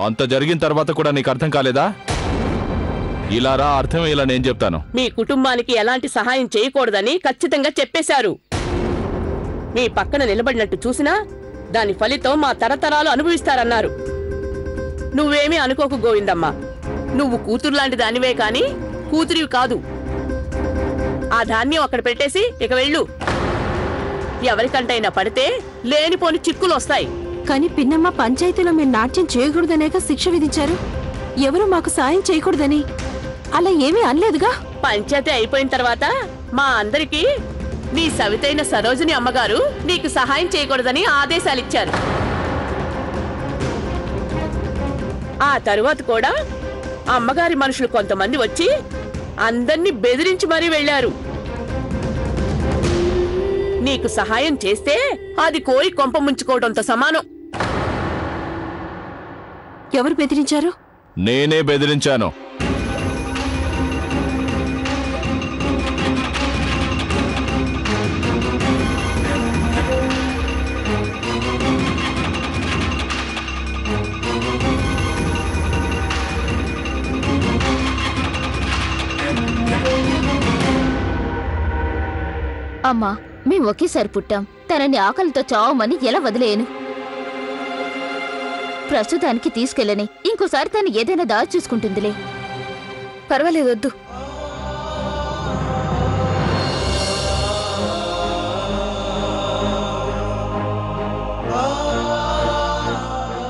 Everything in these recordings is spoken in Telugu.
అంత జరిగిన తర్వాత కూడా నీకు అర్థం కాలేదా? ఇలా రా, అర్థం ఇలా నేను చెప్తాను. మీ కుటుంబానికి ఎలాంటి సహాయం చేయకూడదని ఖచ్చితంగా చెప్పేశారు. మీ పక్కన నిలబడినట్టు చూసినా దాని ఫలితం మా తరతరాలు అనుభవిస్తారన్నారు. నువ్వేమీ అనుకోకు గోవిందమ్మ, నువ్వు కూతురులాంటి దానివే కాని కూతురివి కాదు. ఆ ధాన్యం అక్కడ పెట్టేసి ఇక వెళ్ళు. ఎవరికంటైనా పడితే లేనిపోని చిక్కులు వస్తాయి. కానీ పిన్నమ్మ, పంచాయతీలో మీరు నాట్యం చేయకూడదనేక శిక్ష విధించారు. ఎవరు మాకు సాయం చేయకూడదని అలా ఏమీ అనలేదుగా. పంచాయతీ అయిపోయిన తర్వాత మా అందరికీ నీ సవితైన సరోజిని అమ్మగారు నీకు సహాయం చేయకూడదని ఆదేశాలిచ్చారు. ఆ తరువాత కూడా అమ్మగారి మనుషులు కొంతమంది వచ్చి అందర్నీ బెదిరించి మరీ వెళ్లారు. నీకు సహాయం చేస్తే అది కోరి కొంప ముంచుకోవడంతో సమానం. ఎవరు బెదిరించారు? నేనే బెదిరించాను. అమ్మా, మేము ఒకేసారి పుట్టాం. తనని ఆకలితో చావమని ఎలా వదిలేయను? ప్రస్తుతానికి తీసుకెళ్ళని, ఇంకోసారి తను ఏదైనా దారి చూసుకుంటుందిలే. పర్వాలేదు, వద్దు.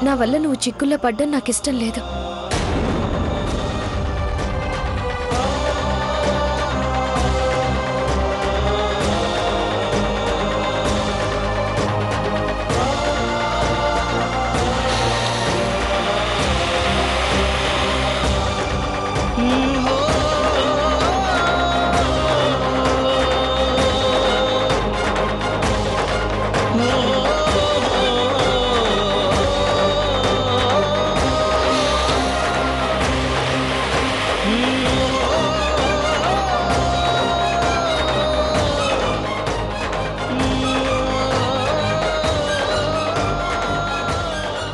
నా వల్ల నువ్వు చిక్కుల్లో పడ్డం నాకిష్టం లేదు.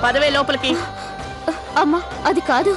పదవే లోపలికి. అమ్మా, అది కాదు.